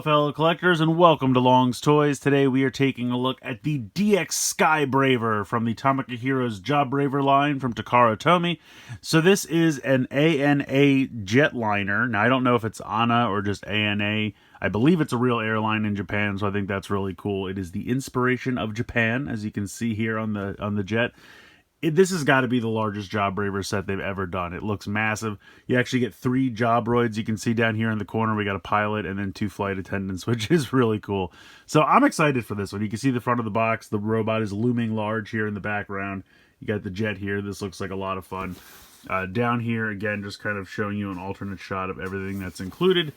fellow collectors, and welcome to Long's Toys. Today we are taking a look at the DX Skybraver from the Tomica Heroes Jobraver line from Takara Tomy. So this is an ANA jetliner. Now I don't know if it's ANA or just ANA. I believe it's a real airline in Japan, so I think that's really cool. It is the inspiration of Japan, as you can see here on the jet. This has got to be the largest Jobraver set they've ever done. It looks massive. You actually get 3 Jobroids. You can see down here in the corner, we got a pilot and then 2 flight attendants, which is really cool. So I'm excited for this one. You can see the front of the box. The robot is looming large here in the background. You got the jet here. This looks like a lot of fun. Down here, again, just kind of showing you an alternate shot of everything that's included.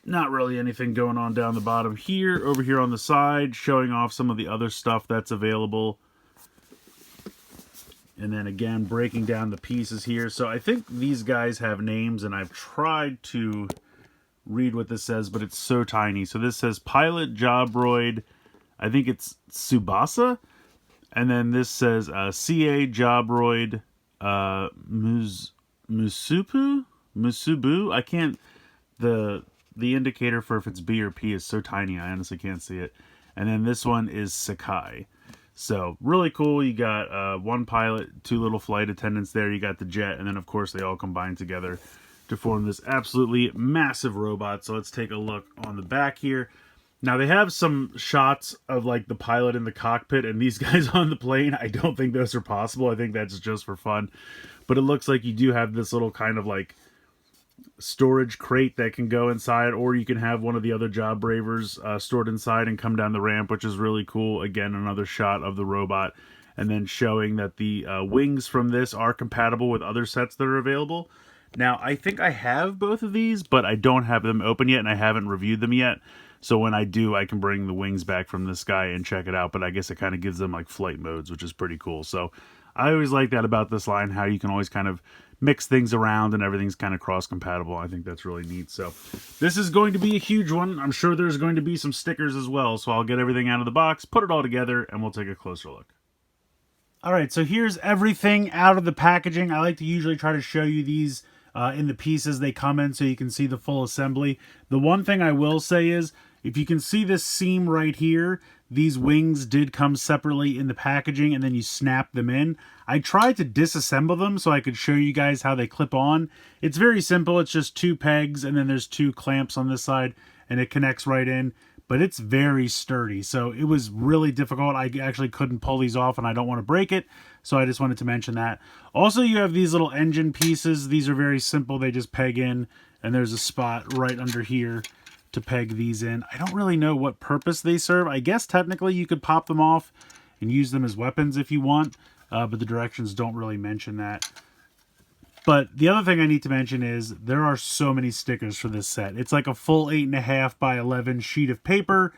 Not really anything going on down the bottom here. Over here on the side, showing off some of the other stuff that's available. And then again, breaking down the pieces here. So I think these guys have names, and I've tried to read what this says, but it's so tiny. So this says Pilot Jobroid, I think it's Tsubasa. And then this says CA Jobroid Musubu. I can't, the indicator for if it's B or P is so tiny, I honestly can't see it. And then this one is Sakai. So, really cool. You got 1 pilot, 2 little flight attendants there. You got the jet, and then, of course, they all combine together to form this absolutely massive robot. So, let's take a look on the back here. Now, they have some shots of, like, the pilot in the cockpit and these guys on the plane. I don't think those are possible. I think that's just for fun. But it looks like you do have this little kind of, like, storage crate that can go inside, or you can have one of the other Jobravers stored inside and come down the ramp, which is really cool. Again, another shot of the robot, and then showing that the wings from this are compatible with other sets that are available. Now, I think I have both of these, but I don't have them open yet, and I haven't reviewed them yet. So when I do, I can bring the wings back from this guy and check it out, but I guess it kind of gives them like flight modes, which is pretty cool. So I always like that about this line, how you can always kind of mix things around and everything's kind of cross-compatible. I think that's really neat. So this is going to be a huge one. I'm sure there's going to be some stickers as well. So I'll get everything out of the box, put it all together, and we'll take a closer look. All right, so here's everything out of the packaging. I like to usually try to show you these in the pieces they come in so you can see the full assembly. The one thing I will say is, if you can see this seam right here, these wings did come separately in the packaging, and then you snap them in. I tried to disassemble them so I could show you guys how they clip on. It's very simple. It's just 2 pegs, and then there's 2 clamps on this side, and it connects right in. But it's very sturdy, so it was really difficult. I actually couldn't pull these off, and I don't want to break it, so I just wanted to mention that. Also, you have these little engine pieces. These are very simple. They just peg in, and there's a spot right under here to peg these in. I don't really know what purpose they serve. I guess technically you could pop them off and use them as weapons if you want, but the directions don't really mention that. But the other thing I need to mention is there are so many stickers for this set. It's like a full 8.5 by 11 sheet of paper,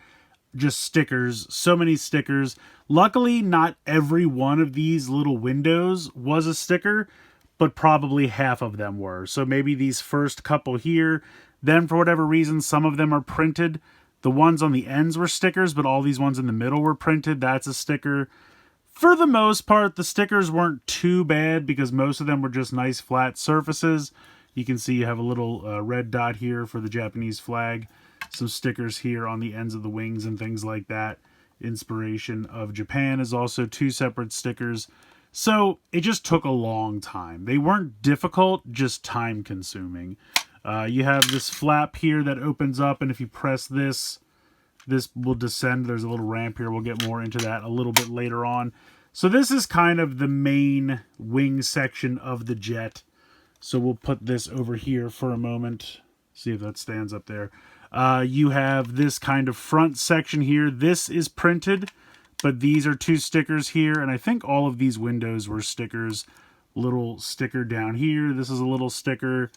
just stickers, so many stickers. Luckily, not every one of these little windows was a sticker, but probably half of them were. So maybe these first couple here. Then, for whatever reason, some of them are printed. The ones on the ends were stickers, but all these ones in the middle were printed. That's a sticker. For the most part, the stickers weren't too bad because most of them were just nice flat surfaces. You can see you have a little red dot here for the Japanese flag. Some stickers here on the ends of the wings and things like that. Inspiration of Japan is also 2 separate stickers. So, it just took a long time. They weren't difficult, just time-consuming. You have this flap here that opens up, and if you press this, this will descend. There's a little ramp here. We'll get more into that a little bit later on. So this is kind of the main wing section of the jet. So we'll put this over here for a moment. See if that stands up there. You have this kind of front section here. This is printed, but these are 2 stickers here, and I think all of these windows were stickers. Little sticker down here. This is a little sticker.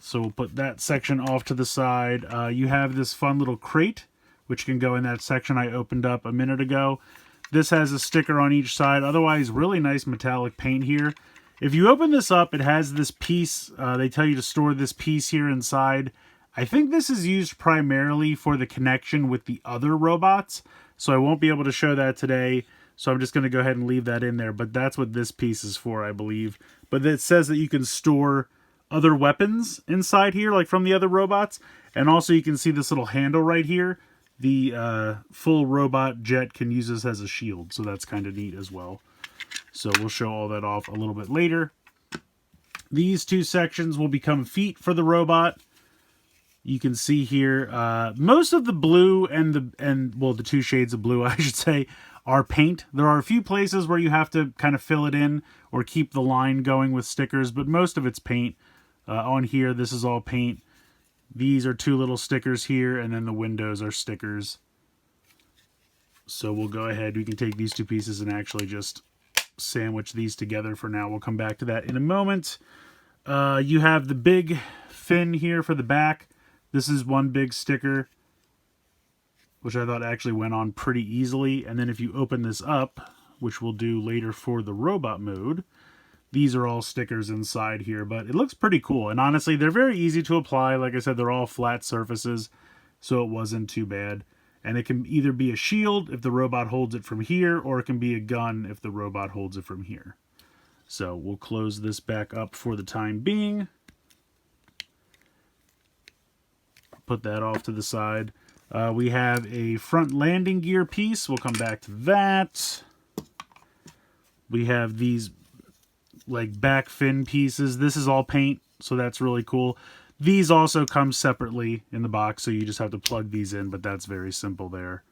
So we'll put that section off to the side. You have this fun little crate, which can go in that section I opened up a minute ago. This has a sticker on each side. Otherwise, really nice metallic paint here. If you open this up, it has this piece. They tell you to store this piece here inside. I think this is used primarily for the connection with the other robots. So I won't be able to show that today. So I'm just going to go ahead and leave that in there. But that's what this piece is for, I believe. But it says that you can store other weapons inside here, like from the other robots. And also you can see this little handle right here. The full robot jet can use this as a shield, so that's kind of neat as well. So we'll show all that off a little bit later. These two sections will become feet for the robot. You can see here, most of the blue and the two shades of blue, I should say, are paint. There are a few places where you have to kind of fill it in or keep the line going with stickers, but most of it's paint. On here, this is all paint. These are two little stickers here, and then the windows are stickers. So we'll go ahead, we can take these two pieces and actually just sandwich these together for now. We'll come back to that in a moment. You have the big fin here for the back. This is one big sticker, which I thought actually went on pretty easily. And then if you open this up, which we'll do later for the robot mode, these are all stickers inside here, but it looks pretty cool. And honestly, they're very easy to apply. Like I said, they're all flat surfaces, so it wasn't too bad. And it can either be a shield if the robot holds it from here, or it can be a gun if the robot holds it from here. So we'll close this back up for the time being. Put that off to the side. We have a front landing gear piece. We'll come back to that. We have these like back fin pieces. This is all paint, so that's really cool. These also come separately in the box, so you just have to plug these in, but that's very simple there.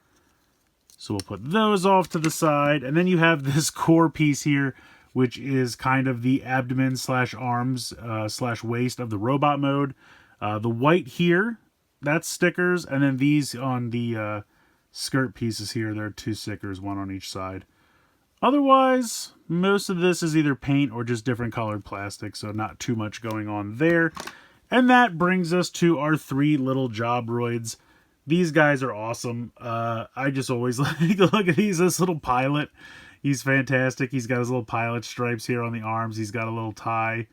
So we'll put those off to the side. And then you have this core piece here, which is kind of the abdomen slash arms slash waist of the robot mode. The white here, that's stickers. And then these on the skirt pieces here, there are two stickers, one on each side. Otherwise, most of this is either paint or just different colored plastic, so not too much going on there. And that brings us to our three little Jobroids. These guys are awesome. I just always like to look at these. This little pilot, he's fantastic. He's got his little pilot stripes here on the arms. He's got a little tie.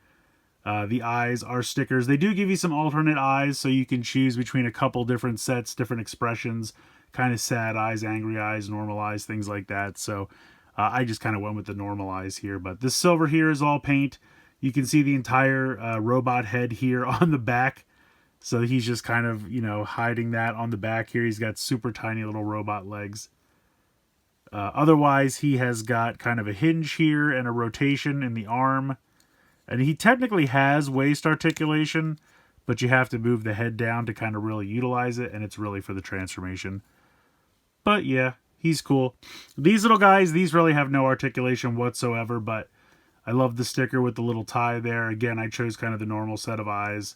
The eyes are stickers. They do give you some alternate eyes, so you can choose between a couple different sets, different expressions, kind of sad eyes, angry eyes, normal eyes, things like that. So I just kind of went with the normal eyes here. But this silver here is all paint. You can see the entire robot head here on the back. So he's just kind of, you know, hiding that on the back here. He's got super tiny little robot legs. Otherwise, he has got kind of a hinge here and a rotation in the arm. And he technically has waist articulation, but you have to move the head down to kind of really utilize it. And it's really for the transformation. But yeah, he's cool. These little guys, these really have no articulation whatsoever, but I love the sticker with the little tie there. Again, I chose kind of the normal set of eyes.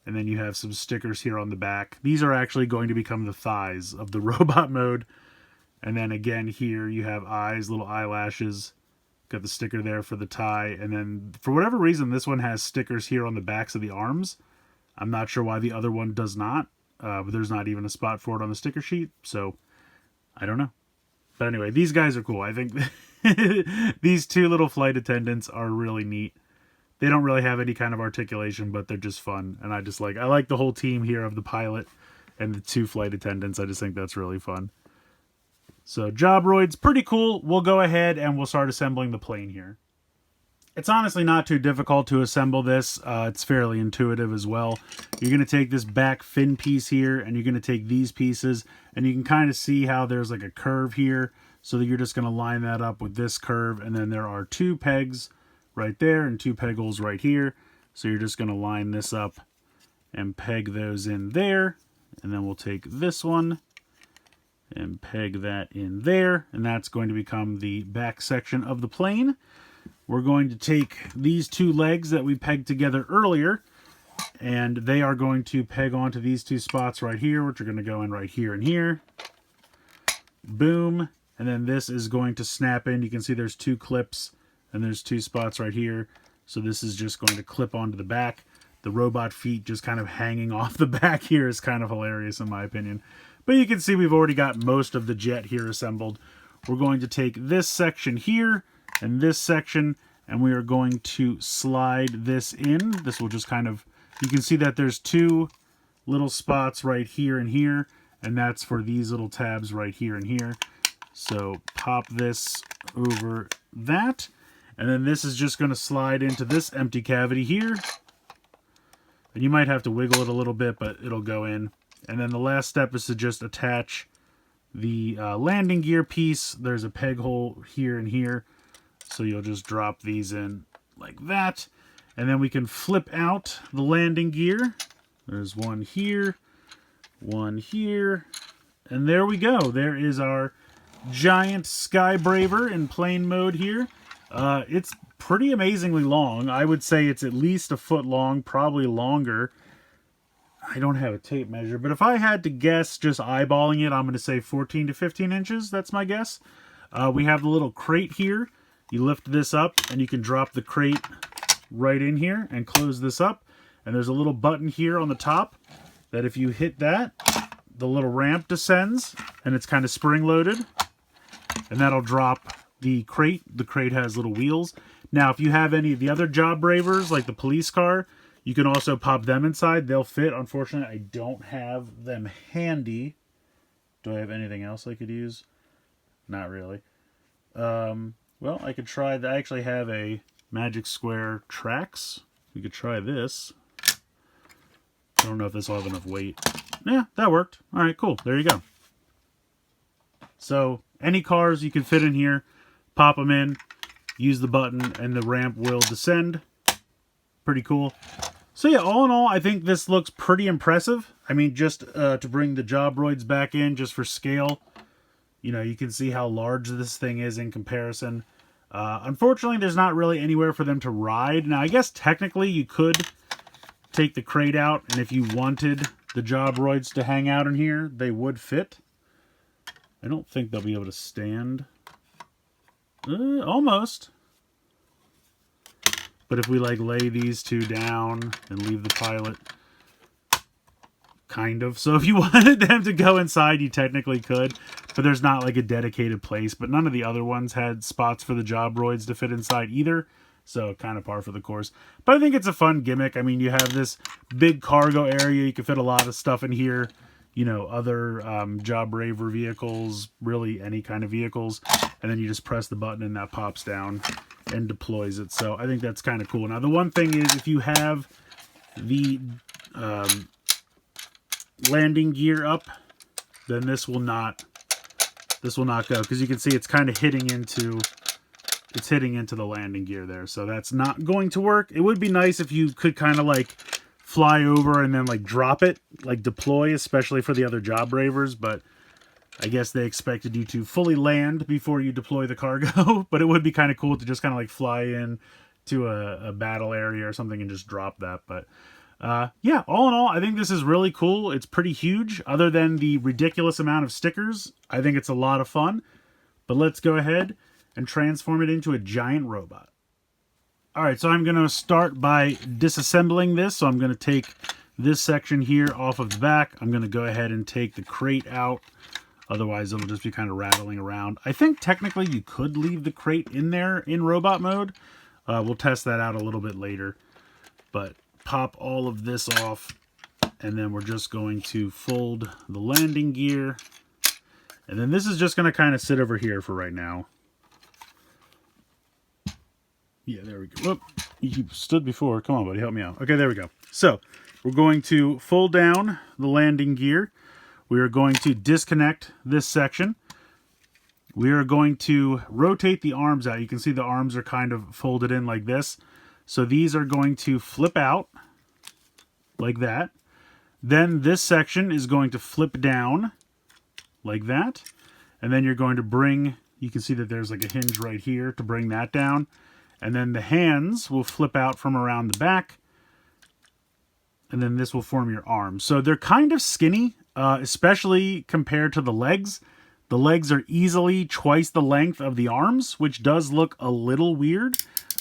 And then you have some stickers here on the back. These are actually going to become the thighs of the robot mode. And then again here you have eyes, little eyelashes. Got the sticker there for the tie. And then for whatever reason, this one has stickers here on the backs of the arms. I'm not sure why the other one does not. But there's not even a spot for it on the sticker sheet. So I don't know. But anyway, these guys are cool. I think these two little flight attendants are really neat. They don't really have any kind of articulation, but they're just fun. And I like the whole team here of the pilot and the two flight attendants. I just think that's really fun. So Jobroids, pretty cool. We'll go ahead and we'll start assembling the plane here. It's honestly not too difficult to assemble this. It's fairly intuitive as well. You're going to take this back fin piece here, and you're going to take these pieces, and you can kind of see how there's like a curve here. So that you're just going to line that up with this curve, and then there are two pegs right there and two peg holes right here. So you're just going to line this up and peg those in there. And then we'll take this one and peg that in there. And that's going to become the back section of the plane. We're going to take these two legs that we pegged together earlier, and they are going to peg onto these two spots right here, which are going to go in right here and here. Boom. And then this is going to snap in. You can see there's two clips. And there's two spots right here. So this is just going to clip onto the back. The robot feet just kind of hanging off the back here is kind of hilarious in my opinion. But you can see we've already got most of the jet here assembled. We're going to take this section here and this section, and we are going to slide this in. This will just kind of, you can see that there's two little spots right here and here. And that's for these little tabs right here and here. So pop this over that. And then this is just going to slide into this empty cavity here. And you might have to wiggle it a little bit, but it'll go in. And then the last step is to just attach the landing gear piece. There's a peg hole here and here. So you'll just drop these in like that. And then we can flip out the landing gear. There's one here, and there we go. There is our giant Skybraver in plane mode here. It's pretty amazingly long. I would say it's at least a foot long, probably longer. I don't have a tape measure, but if I had to guess, just eyeballing it, I'm going to say 14 to 15 inches. That's my guess. We have the little crate here. You lift this up, and you can drop the crate right in here and close this up. And there's a little button here on the top that if you hit that, the little ramp descends, and it's kind of spring-loaded. And that'll drop the crate. The crate has little wheels. Now, if you have any of the other Jobravers, like the police car, you can also pop them inside. They'll fit. Unfortunately, I don't have them handy. Do I have anything else I could use? Not really. Well, I could try that. I actually have a Magic Square Trax. We could try this. I don't know if this will have enough weight. Yeah, that worked. All right, cool. There you go. So, any cars you can fit in here, pop them in, use the button, and the ramp will descend. Pretty cool. So yeah, all in all, I think this looks pretty impressive. I mean, just to bring the Jobroids back in, just for scale, you know, you can see how large this thing is in comparison. Unfortunately, there's not really anywhere for them to ride. Now, I guess technically you could take the crate out, and if you wanted the Jobroids to hang out in here, they would fit. I don't think they'll be able to stand. Almost. But if we like lay these two down and leave the pilot, kind of. So if you wanted them to go inside, you technically could, but there's not like a dedicated place. But none of the other ones had spots for the Jobroids to fit inside either. So kind of par for the course. But I think it's a fun gimmick. I mean, you have this big cargo area. You can fit a lot of stuff in here. You know, other Jobraver vehicles, really any kind of vehicles. And then you just press the button and that pops down and deploys it. So I think that's kind of cool. Now, the one thing is, if you have the landing gear up, then this will not go, because you can see it's kind of hitting into the landing gear there. So that's not going to work. It would be nice if you could kind of like fly over and then like drop it, like deploy, especially for the other Jobravers, but I guess they expected you to fully land before you deploy the cargo. But it would be kind of cool to just kind of like fly in to a battle area or something and just drop that. But yeah, all in all, I think this is really cool. It's pretty huge. Other than the ridiculous amount of stickers, I think it's a lot of fun. But let's go ahead and transform it into a giant robot. Alright, so I'm going to start by disassembling this. So I'm going to take this section here off of the back. I'm going to go ahead and take the crate out. Otherwise, it'll just be kind of rattling around. I think technically you could leave the crate in there in robot mode. We'll test that out a little bit later. But pop all of this off. And then we're just going to fold the landing gear. And then this is just going to kind of sit over here for right now. Yeah, there we go. Whoop. You stood before. Come on, buddy. Help me out. Okay, there we go. So, we're going to fold down the landing gear. We are going to disconnect this section. We are going to rotate the arms out. You can see the arms are kind of folded in like this. So these are going to flip out like that. Then this section is going to flip down like that. And then you're going to bring, you can see that there's like a hinge right here to bring that down. And then the hands will flip out from around the back. And then this will form your arms. So they're kind of skinny, especially compared to the legs. The legs are easily twice the length of the arms, which does look a little weird.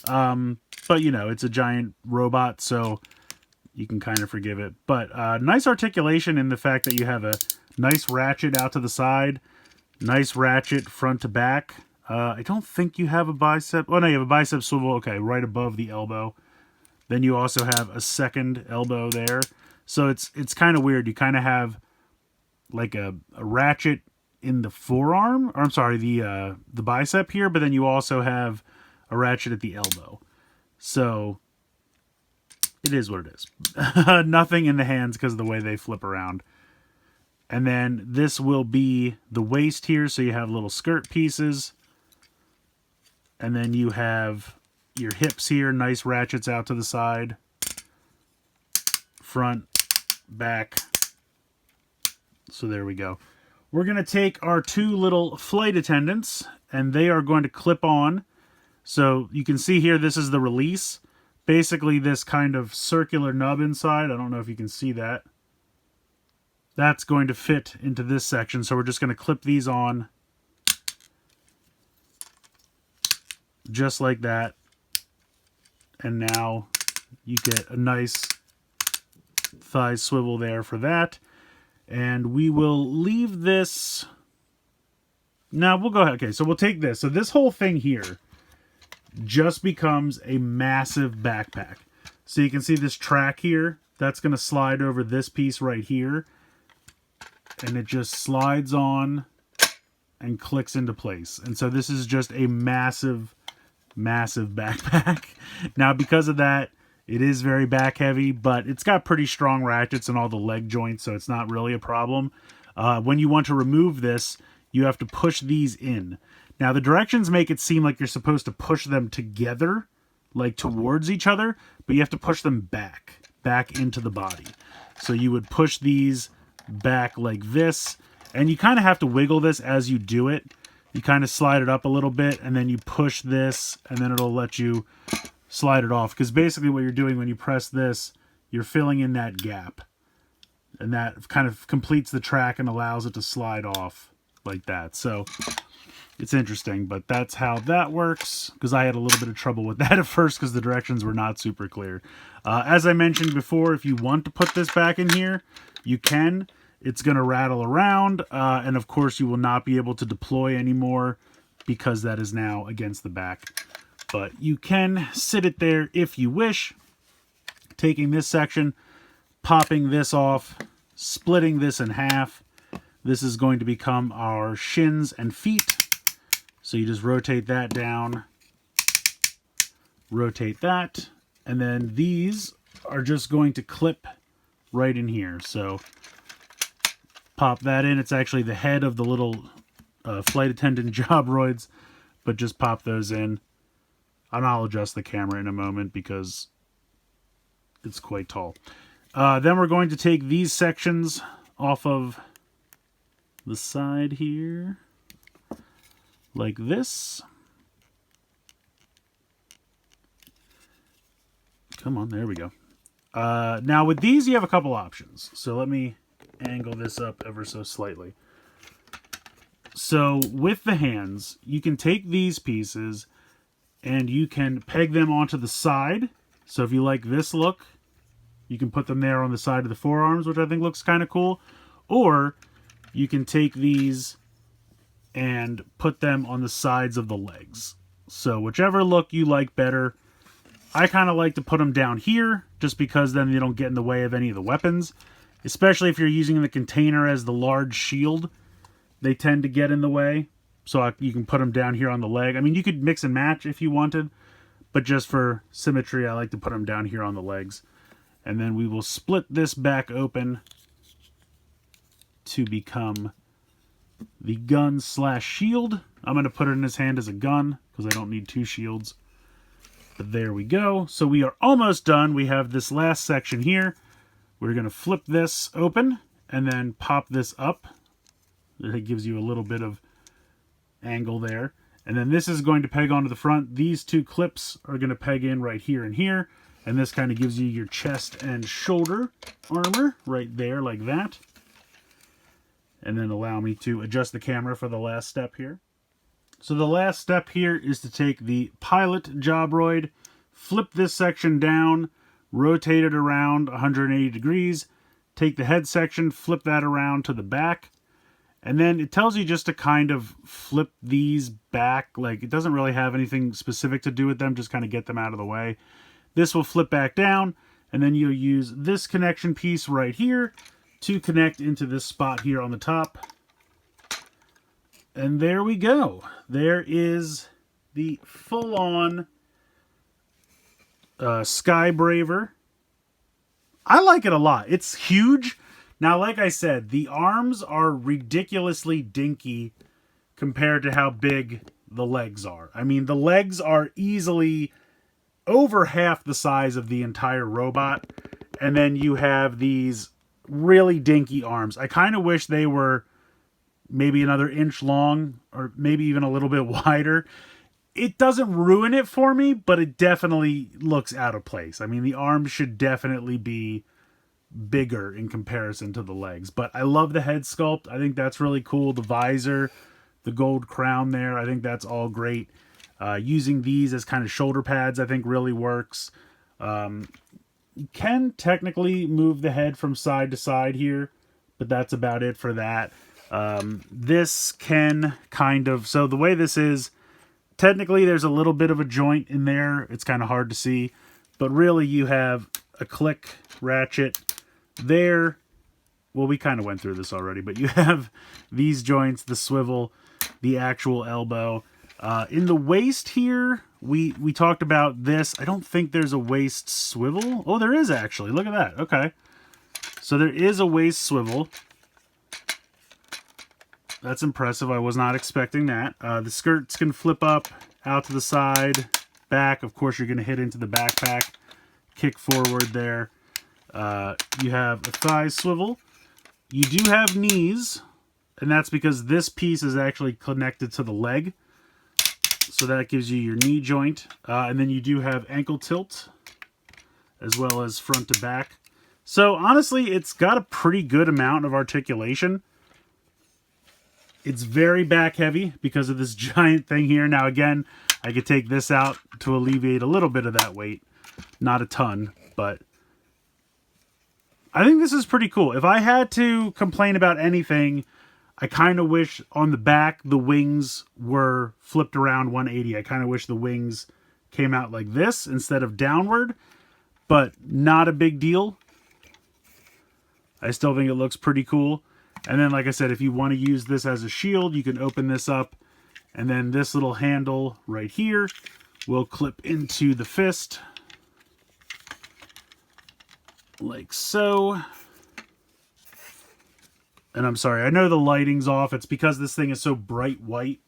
But, you know, it's a giant robot, so you can kind of forgive it. But nice articulation in the fact that you have a nice ratchet out to the side, nice ratchet front to back. I don't think you have a bicep. Oh, no, you have a bicep swivel, okay, right above the elbow. Then you also have a second elbow there. So it's kind of weird. You kind of have like a ratchet in the forearm, or I'm sorry, the bicep here, but then you also have a ratchet at the elbow. So it is what it is. Nothing in the hands because of the way they flip around. And then this will be the waist here, so you have little skirt pieces. And then you have your hips here, nice ratchets out to the side. Front, back. So there we go. We're going to take our two little flight attendants, and they are going to clip on. So you can see here, this is the release. Basically this kind of circular nub inside. I don't know if you can see that. That's going to fit into this section. So we're just going to clip these on. Just like that. And now you get a nice thigh swivel there for that. And we will leave this. Now we'll go ahead. Okay, so we'll take this. So this whole thing here just becomes a massive backpack. So you can see this track here. That's going to slide over this piece right here. And it just slides on and clicks into place. And so this is just a massive, massive backpack. Now because of that, it is very back heavy, but it's got pretty strong ratchets in all the leg joints, so it's not really a problem. When you want to remove this, you have to push these in. Now the directions make it seem like you're supposed to push them together, like towards each other, but you have to push them back into the body. So you would push these back like this, and you kind of have to wiggle this as you do it. You kind of slide it up a little bit, and then you push this, and then it'll let you slide it off. Because basically what you're doing when you press this, you're filling in that gap. And that kind of completes the track and allows it to slide off like that. So it's interesting, but that's how that works. Because I had a little bit of trouble with that at first because the directions were not super clear. As I mentioned before, if you want to put this back in here, you can. It's going to rattle around, and of course you will not be able to deploy anymore because that is now against the back. But you can sit it there if you wish, taking this section, popping this off, splitting this in half. This is going to become our shins and feet. So you just rotate that down, rotate that, and then these are just going to clip right in here. So pop that in. It's actually the head of the little flight attendant Jobroids, but just pop those in. And I'll adjust the camera in a moment because it's quite tall. Then we're going to take these sections off of the side here, like this. Come on, there we go. Now with these, you have a couple options. So let me angle this up ever so slightly. So with the hands, you can take these pieces and you can peg them onto the side. So if you like this look, you can put them there on the side of the forearms, which I think looks kind of cool. Or you can take these and put them on the sides of the legs. So whichever look you like better. I kind of like to put them down here just because then they don't get in the way of any of the weapons. Especially if you're using the container as the large shield, they tend to get in the way. So you can put them down here on the leg. I mean, you could mix and match if you wanted, but just for symmetry, I like to put them down here on the legs. And then we will split this back open to become the gun slash shield. I'm going to put it in his hand as a gun because I don't need two shields. But there we go. So we are almost done. We have this last section here. We're going to flip this open and then pop this up. It gives you a little bit of angle there. And then this is going to peg onto the front. These two clips are going to peg in right here and here. And this kind of gives you your chest and shoulder armor right there like that. And then allow me to adjust the camera for the last step here. So the last step here is to take the pilot Jobroid, flip this section down, rotate it around 180 degrees, take the head section, flip that around to the back, and then it tells you just to kind of flip these back. Like, it doesn't really have anything specific to do with them, just kind of get them out of the way. This will flip back down, and then you'll use this connection piece right here to connect into this spot here on the top. And there we go. There is the full-on Skybraver I like it a lot. It's huge. Now, like I said, the arms are ridiculously dinky compared to how big the legs are. I mean, the legs are easily over half the size of the entire robot. And then you have these really dinky arms. I kind of wish they were maybe another inch long or maybe even a little bit wider. It doesn't ruin it for me, but it definitely looks out of place. I mean, the arms should definitely be bigger in comparison to the legs. But I love the head sculpt. I think that's really cool. The visor, the gold crown there, I think that's all great. Using these as kind of shoulder pads, I think really works. You can technically move the head from side to side here, but that's about it for that. This can kind of, so the way this is, technically there's a little bit of a joint in there. It's kind of hard to see, but really you have a click ratchet there. Well, we kind of went through this already, but you have these joints, the swivel, the actual elbow. In the waist here, we talked about this. I don't think there's a waist swivel. Oh, there is actually. Look at that. Okay. So there is a waist swivel. That's impressive. I was not expecting that. The skirts can flip up, out to the side, back. Of course, you're going to hit into the backpack. Kick forward there. You have a thigh swivel. You do have knees, and that's because this piece is actually connected to the leg. So that gives you your knee joint. And then you do have ankle tilt, as well as front to back. So honestly, it's got a pretty good amount of articulation. It's very back heavy because of this giant thing here. Now again, I could take this out to alleviate a little bit of that weight. Not a ton, but I think this is pretty cool. If I had to complain about anything, I kind of wish on the back the wings were flipped around 180. I kind of wish the wings came out like this instead of downward, but not a big deal. I still think it looks pretty cool. And then, like I said, if you want to use this as a shield, you can open this up. And then this little handle right here will clip into the fist. Like so. And I'm sorry, I know the lighting's off. It's because this thing is so bright white.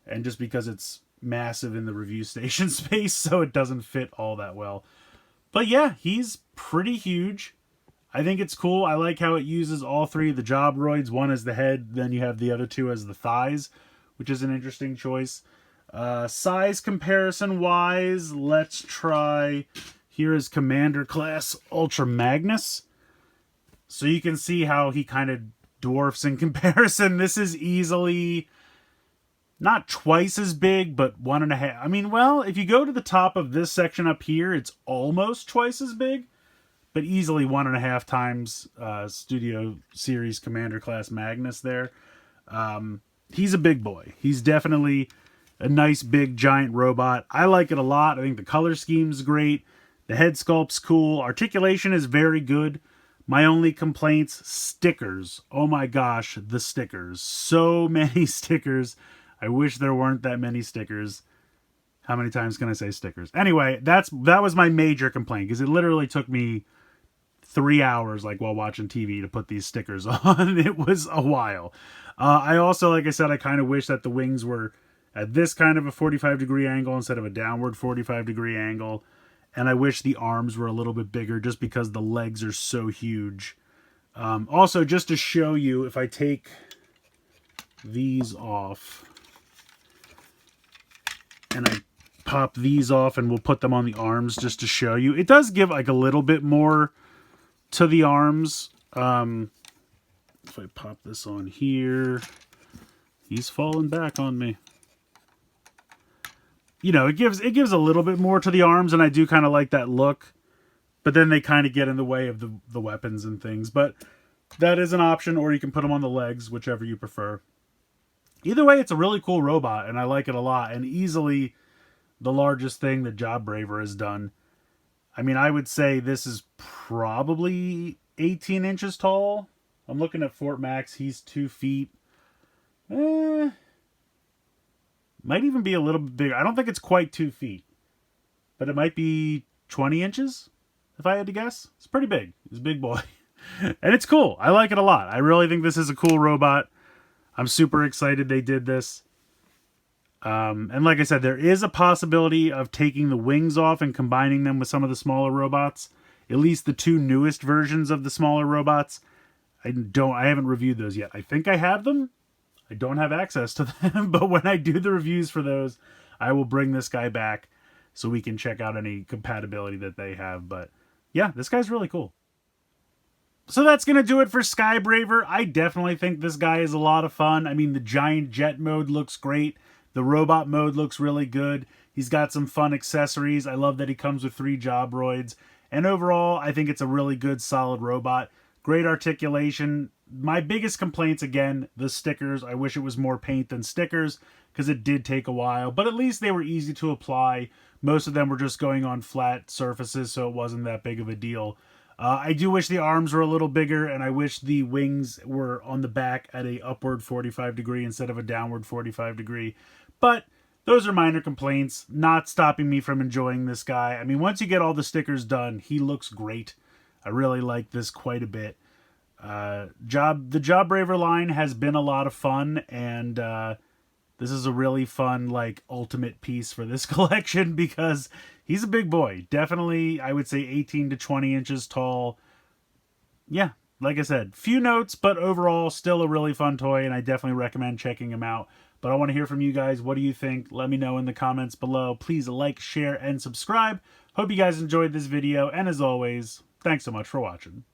And just because it's massive in the review station space, so it doesn't fit all that well. But yeah, he's pretty huge. I think it's cool. I like how it uses all three of the Jobroids. One as the head, then you have the other two as the thighs, which is an interesting choice. Size comparison wise, let's try, here is Commander Class Ultra Magnus. So you can see how he kind of dwarfs in comparison. This is easily not twice as big, but 1.5. I mean, well, if you go to the top of this section up here, it's almost twice as big. But easily 1.5 times Studio Series Commander Class Magnus there. He's a big boy. He's definitely a nice, big, giant robot. I like it a lot. I think the color scheme's great. The head sculpt's cool. Articulation is very good. My only complaints, stickers. Oh my gosh, the stickers. So many stickers. I wish there weren't that many stickers. How many times can I say stickers? Anyway, that was my major complaint, because it literally took me 3 hours, like while watching TV, to put these stickers on. It was a while. I also, like I said, I kind of wish that the wings were at this kind of a 45-degree angle instead of a downward 45-degree angle. And I wish the arms were a little bit bigger just because the legs are so huge. Also, just to show you, if I take these off and I pop these off, and we'll put them on the arms just to show you, it does give like a little bit more to the arms. If I pop this on here, he's falling back on me. You know, it gives a little bit more to the arms, and I do kind of like that look. But then they kind of get in the way of the weapons and things. But that is an option, or you can put them on the legs, whichever you prefer. Either way, it's a really cool robot, and I like it a lot. And easily the largest thing that Jobraver has done. I mean, I would say this is probably 18 inches tall. I'm looking at Fort Max. He's 2 feet. Might even be a little bit bigger. I don't think it's quite 2 feet. But it might be 20 inches if I had to guess. It's pretty big. It's a big boy. And it's cool. I like it a lot. I really think this is a cool robot. I'm super excited they did this. And like I said, there is a possibility of taking the wings off and combining them with some of the smaller robots. At least the 2 newest versions of the smaller robots. I haven't reviewed those yet. I think I have them. I don't have access to them, but when I do the reviews for those, I will bring this guy back so we can check out any compatibility that they have. But yeah, this guy's really cool. So that's going to do it for Skybraver. I definitely think this guy is a lot of fun. I mean, the giant jet mode looks great. The robot mode looks really good. He's got some fun accessories. I love that he comes with 3 Jobroids. And overall, I think it's a really good, solid robot. Great articulation. My biggest complaints, again, the stickers. I wish it was more paint than stickers because it did take a while. But at least they were easy to apply. Most of them were just going on flat surfaces, so it wasn't that big of a deal. I do wish the arms were a little bigger, and I wish the wings were on the back at a upward 45 degree instead of a downward 45 degree. But those are minor complaints, not stopping me from enjoying this guy. I mean, once you get all the stickers done, he looks great. I really like this quite a bit. The Jobraver line has been a lot of fun, and this is a really fun, like, ultimate piece for this collection because he's a big boy. Definitely, I would say 18 to 20 inches tall. Yeah, like I said, few notes, but overall, still a really fun toy, and I definitely recommend checking him out. But I want to hear from you guys. What do you think? Let me know in the comments below. Please like, share, and subscribe. Hope you guys enjoyed this video, and as always, thanks so much for watching.